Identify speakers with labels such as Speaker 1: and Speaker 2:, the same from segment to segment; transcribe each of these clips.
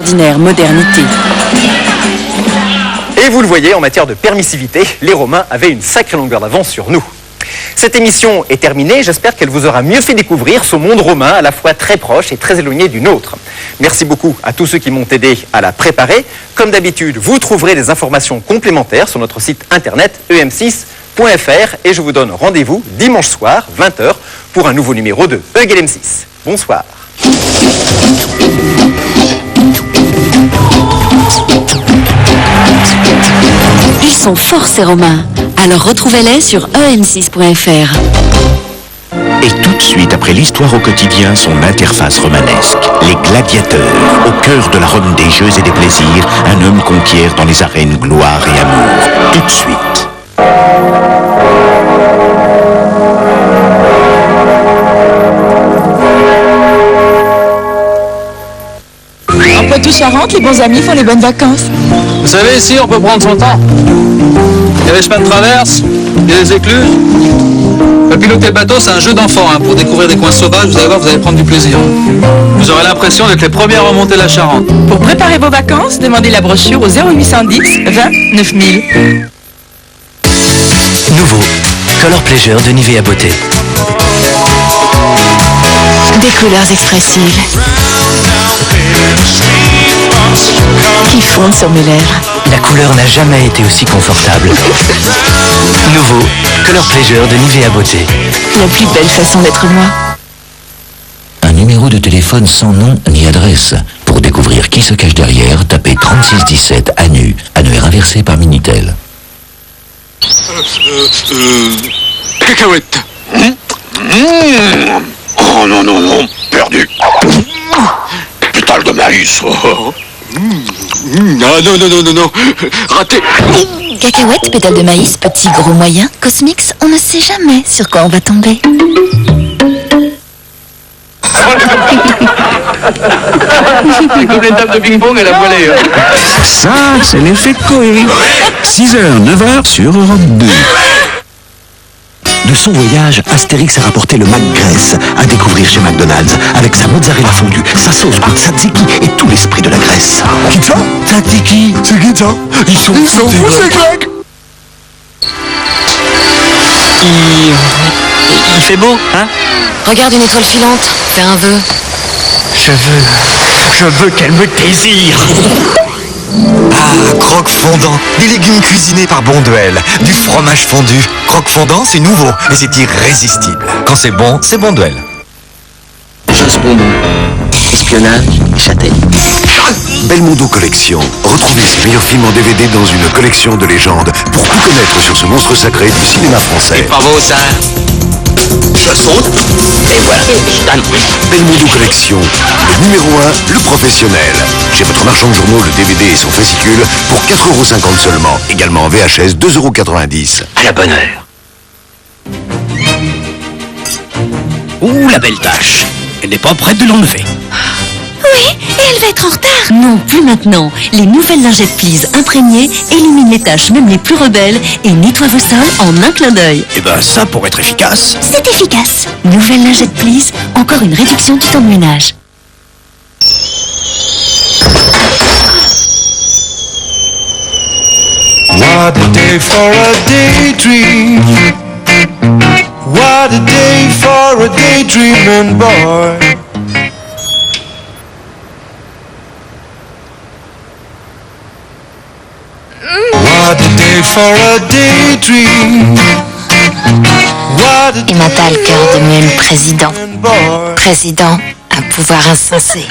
Speaker 1: Ordinaire modernité.
Speaker 2: Et vous le voyez, en matière de permissivité, les Romains avaient une sacrée longueur d'avance sur nous. Cette émission est terminée, j'espère qu'elle vous aura mieux fait découvrir ce monde romain à la fois très proche et très éloigné du nôtre. Merci beaucoup à tous ceux qui m'ont aidé à la préparer. Comme d'habitude, vous trouverez des informations complémentaires sur notre site internet em6.fr et je vous donne rendez-vous dimanche soir, 20h, pour un nouveau numéro de E=M6. Bonsoir.
Speaker 1: Ils sont forts ces Romains, alors retrouvez-les sur em6.fr.
Speaker 3: Et tout de suite après l'histoire au quotidien, son interface romanesque. Les gladiateurs, au cœur de la Rome des jeux et des plaisirs, un homme conquiert dans les arènes gloire et amour. Tout de suite.
Speaker 4: En Poitou-Charentes, les bons amis font les bonnes vacances.
Speaker 5: Vous savez, ici, on peut prendre son temps. Il y a les chemins de traverse, il y a les écluses. Piloter le bateau, c'est un jeu d'enfant. Pour découvrir des coins sauvages, vous allez voir, vous allez prendre du plaisir. Vous aurez l'impression d'être les premiers à remonter la Charente.
Speaker 4: Pour préparer vos vacances, demandez la brochure au 0810 20 9000.
Speaker 6: Nouveau, Color Pleasure de Nivea Beauté.
Speaker 1: Des couleurs expressives qui fondent sur mes lèvres.
Speaker 6: La couleur n'a jamais été aussi confortable. Nouveau, Color Pleasure de Nivea Beauté.
Speaker 1: La plus belle façon d'être moi.
Speaker 3: Un numéro de téléphone sans nom ni adresse. Pour découvrir qui se cache derrière, tapez 3617 ANU, annuaire inversé par Minitel.
Speaker 7: Cacahuète. Oh non, non, non, perdu. Pétale de maïs. Oh. Ah non, non, non, non, non, raté.
Speaker 1: Cacahuètes, pétales de maïs, petit, gros, moyen, Cosmix, on ne sait jamais sur quoi on va tomber.
Speaker 5: C'est comme les tables de ping-pong à la volée.
Speaker 3: Ça, c'est l'effet Coé. 6h, 9h sur Europe 2. De son voyage, Astérix a rapporté le McGress à découvrir chez McDonald's avec sa mozzarella fondue, sa sauce goût tzatziki et tout l'esprit de la Grèce. Qui ça? Tzatziki. C'est qui ça? Ils sont fous ces Grecs.
Speaker 6: Il fait beau, hein?
Speaker 1: Regarde une étoile filante, fais un vœu.
Speaker 6: Je veux qu'elle me désire.
Speaker 8: Ah, croque fondant, des légumes cuisinés par Bonduelle, du fromage fondu. Croque fondant, c'est nouveau et c'est irrésistible. Quand c'est Bonduelle.
Speaker 6: Chose bonbon. Espionnage, châtaigne.
Speaker 9: Belmondo Collection. Retrouvez ce meilleur film en DVD dans une collection de légendes pour tout connaître sur ce monstre sacré du cinéma français.
Speaker 6: Bravo, ça. Je saute, et voilà, je donne.
Speaker 9: Belmondo Collection, le numéro 1, le professionnel. Chez votre marchand de journaux, le DVD et son fascicule pour 4,50€ seulement. Également en VHS, 2,90€.
Speaker 6: À la bonne heure. Ouh, la belle tâche. Elle n'est pas prête de l'enlever.
Speaker 1: Oui, et elle va être en retard. Non, plus maintenant. Les nouvelles lingettes Please imprégnées éliminent les taches, même les plus rebelles, et nettoient vos sols en un clin d'œil.
Speaker 6: Eh ben ça, pour être efficace.
Speaker 1: C'est efficace. Nouvelle lingette Please, encore une réduction du temps de ménage.
Speaker 10: What a day for a daydream. What a day for a daydreaming boy. What a day for a daydream. What a day.
Speaker 1: Emmental cœur de même président. Président, un pouvoir insensé.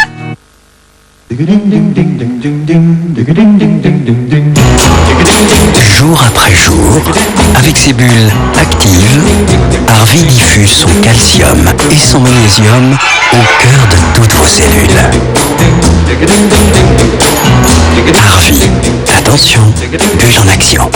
Speaker 6: Jour après jour, avec ses bulles actives, Harvey diffuse son calcium et son magnésium au cœur de toutes vos cellules. Harvey, attention, bulle en action.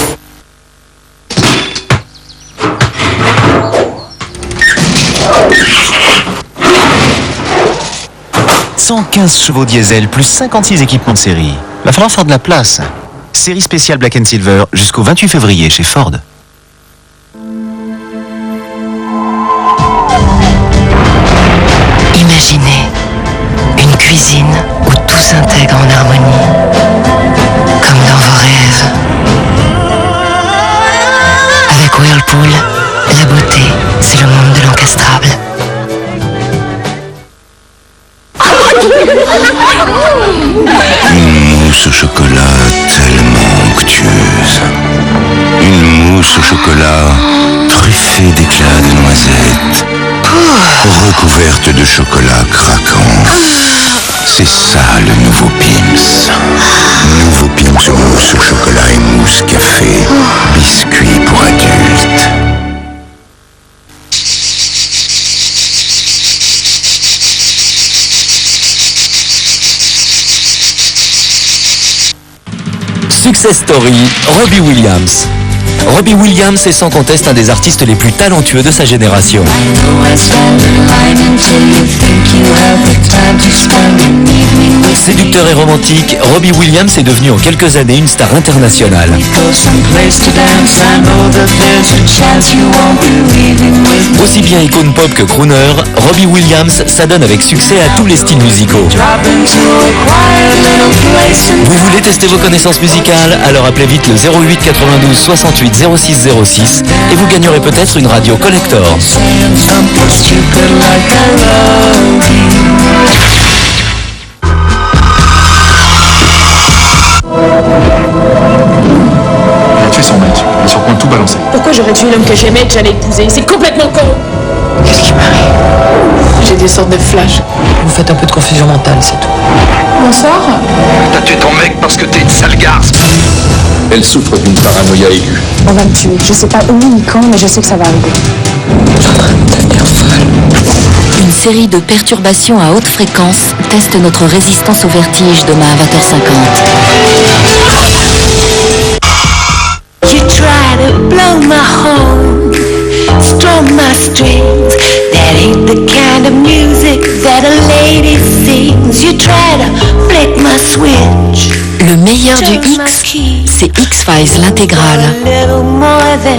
Speaker 6: «
Speaker 3: 115 chevaux diesel plus 56 équipements de série. Va falloir faire de la place. Série spéciale Black & Silver jusqu'au 28 février chez Ford.
Speaker 1: Imaginez une cuisine où tout
Speaker 11: tout s'intègre en harmonie, comme dans vos rêves. Avec Whirlpool, la beauté, c'est le monde de l'encastrable.
Speaker 3: Une mousse au chocolat tellement onctueuse. Une mousse au chocolat truffée d'éclats de noisettes, recouverte de chocolat craquant. C'est ça le nouveau Pim's. Nouveau Pim's mousse au chocolat et mousse café. Biscuit pour adultes.
Speaker 12: Success Story, Robbie Williams. Robbie Williams est sans conteste un des artistes les plus talentueux de sa génération. Séducteur et romantique, Robbie Williams est devenu en quelques années une star internationale. Aussi bien icône pop que crooner, Robbie Williams s'adonne avec succès à tous les styles musicaux. Vous voulez tester vos connaissances musicales? Alors appelez vite le 08 92 68 06 06 et vous gagnerez peut-être une radio collector.
Speaker 13: Il a tué son mec, il est sur le point de tout balancer.
Speaker 14: Pourquoi j'aurais tué l'homme que j'aimais et que j'allais épouser? C'est complètement con.
Speaker 11: Qu'est-ce qui m'arrive?
Speaker 14: J'ai des sortes de flashs.
Speaker 11: Vous faites un peu de confusion mentale, c'est tout.
Speaker 14: Bonsoir.
Speaker 7: T'as tué ton mec parce que t'es une sale garce.
Speaker 13: Elle souffre d'une paranoïa aiguë.
Speaker 14: On va me tuer. Je sais pas où ni quand, mais je sais que ça va arriver.
Speaker 1: Une série de perturbations à haute fréquence teste notre résistance au vertige demain à 20h50.
Speaker 11: You try to blow my horn, strum my strings. That ain't the kind of music that a lady sings. You try to flick my switch.
Speaker 1: Le meilleur du X, c'est X-Files l'intégrale.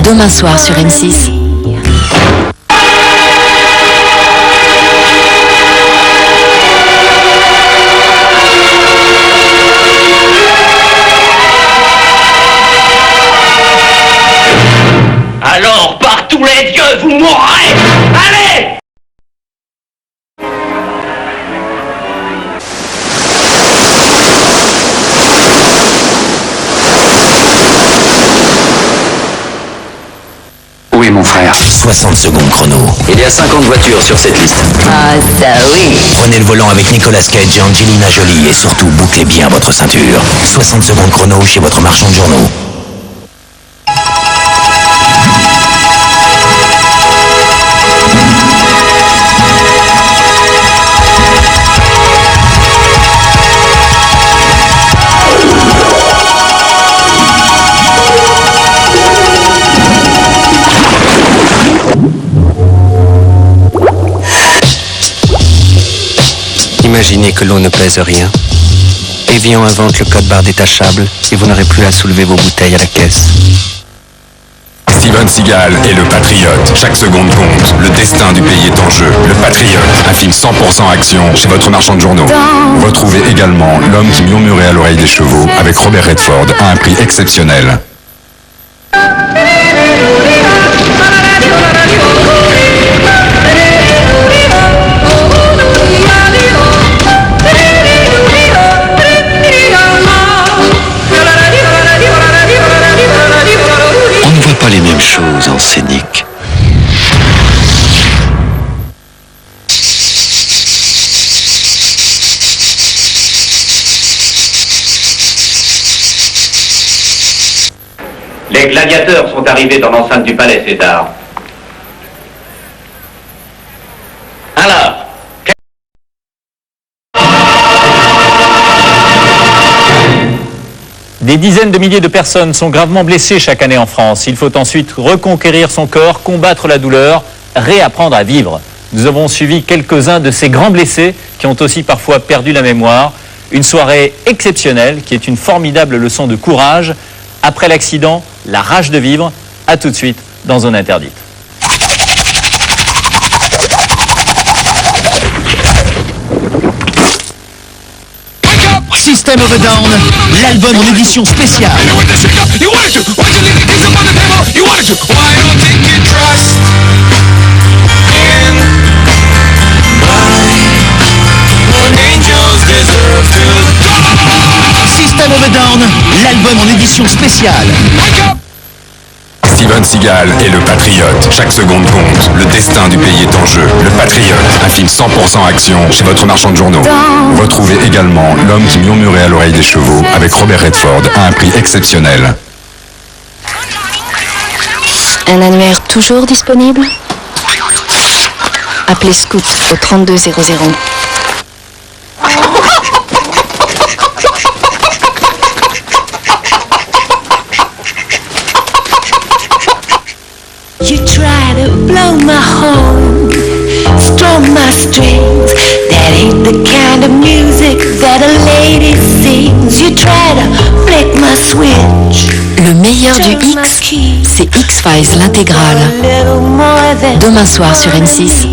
Speaker 1: Demain soir sur M6.
Speaker 15: Alors, par tous les dieux, vous mourrez! Allez!
Speaker 6: Où est mon frère?
Speaker 12: 60 secondes chrono.
Speaker 6: Il y a 50 voitures sur cette liste.
Speaker 11: Ah, ça oui.
Speaker 12: Prenez le volant avec Nicolas Cage et Angelina Jolie et surtout bouclez bien votre ceinture. 60 secondes chrono chez votre marchand de journaux.
Speaker 6: Imaginez que l'eau ne pèse rien. Evian invente le code barre détachable et vous n'aurez plus à soulever vos bouteilles à la caisse.
Speaker 16: Steven Seagal est le Patriote. Chaque seconde compte. Le destin du pays est en jeu. Le Patriote, un film 100% action chez votre marchand de journaux. Retrouvez également L'homme qui murmurait à l'oreille des chevaux avec Robert Redford à un prix exceptionnel.
Speaker 6: On ne voit pas les mêmes choses en scénique.
Speaker 15: Les gladiateurs sont arrivés dans l'enceinte du palais, César. Alors,
Speaker 17: Des dizaines de milliers de personnes sont gravement blessées chaque année en France. Il faut ensuite reconquérir son corps, combattre la douleur, réapprendre à vivre. Nous avons suivi quelques-uns de ces grands blessés qui ont aussi parfois perdu la mémoire. Une soirée exceptionnelle qui est une formidable leçon de courage. Après l'accident, la rage de vivre. À tout de suite dans Zone Interdite.
Speaker 6: System of a Down, l'album en édition spéciale. System of a Down, l'album en édition spéciale.
Speaker 16: Steven Seagal est le Patriote. Chaque seconde compte. Le destin du pays est en jeu. Le Patriote, un film 100% action chez votre marchand de journaux. Retrouvez également L'homme qui murmurait à l'oreille des chevaux avec Robert Redford à un prix exceptionnel.
Speaker 18: Un annuaire toujours disponible? Appelez Scout au 3200.
Speaker 11: You try to blow my horn, strum my strings. That ain't the kind of music that a lady sings. You try to flick my switch.
Speaker 1: Le meilleur du X, c'est X-Files l'intégrale. Demain soir sur M6.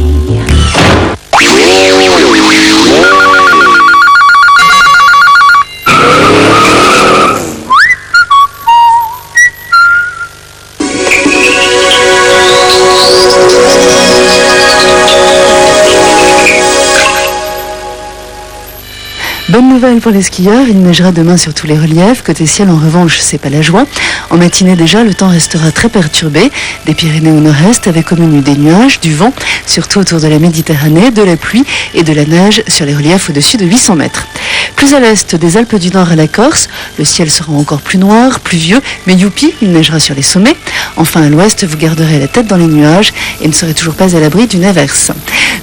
Speaker 19: Bonne nouvelle pour les skieurs, il neigera demain sur tous les reliefs. Côté ciel, en revanche, c'est pas la joie. En matinée déjà, le temps restera très perturbé. Des Pyrénées au nord-est, avec au menu des nuages, du vent, surtout autour de la Méditerranée, de la pluie et de la neige sur les reliefs au-dessus de 800 mètres. Plus à l'est, des Alpes du Nord à la Corse, le ciel sera encore plus noir, pluvieux, mais youpi, il neigera sur les sommets. Enfin, à l'ouest, vous garderez la tête dans les nuages et ne serez toujours pas à l'abri d'une averse.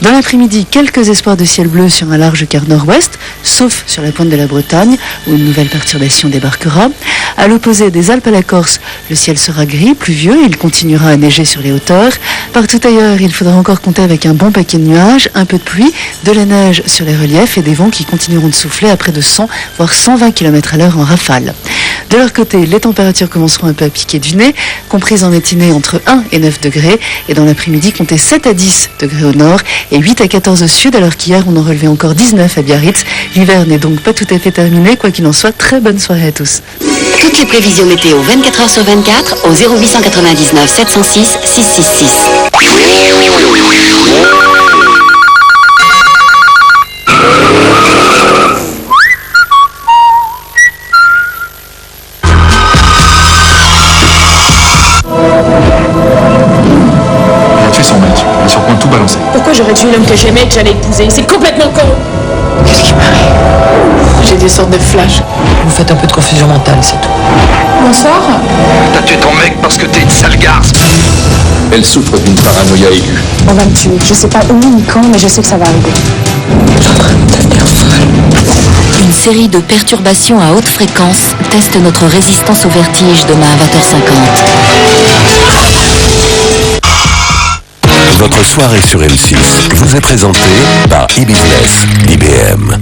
Speaker 19: Dans l'après-midi, quelques espoirs de ciel bleu sur un large quart nord-ouest, sauf sur la pointe de la Bretagne, où une nouvelle perturbation débarquera. À l'opposé des Alpes à la Corse, le ciel sera gris, pluvieux, il continuera à neiger sur les hauteurs. Partout ailleurs, il faudra encore compter avec un bon paquet de nuages, un peu de pluie, de la neige sur les reliefs et des vents qui continueront de souffler à près de 100, voire 120 km/h en rafale. De leur côté, les températures commenceront un peu à piquer du nez, comprises en matinée entre 1 et 9 degrés, et dans l'après-midi, comptez 7 à 10 degrés au nord et 8 à 14 au sud, alors qu'hier, on en relevait encore 19 à Biarritz. L'hiver n'est donc pas tout à fait terminé, quoi qu'il en soit, très bonne soirée à tous.
Speaker 1: Toutes les prévisions météo 24 h sur 24 au 0899 706 666.
Speaker 13: Il a tué son mec, il est sur le point de tout balancer.
Speaker 14: Pourquoi j'aurais tué l'homme que j'aimais et que j'allais épouser? C'est complètement con.
Speaker 4: Qu'est-ce qui m'arrive?
Speaker 14: J'ai des sortes de flashs.
Speaker 4: Vous faites un peu de confusion mentale, c'est tout.
Speaker 14: Bonsoir.
Speaker 7: T'as tué ton mec parce que t'es une sale garce.
Speaker 13: Elle souffre d'une paranoïa aiguë.
Speaker 14: On va me tuer. Je sais pas où ni quand, mais je sais que ça va arriver.
Speaker 1: Une série de perturbations à haute fréquence teste notre résistance au vertige demain à 20h50.
Speaker 9: Votre soirée sur M6 vous est présentée par e-Business, IBM.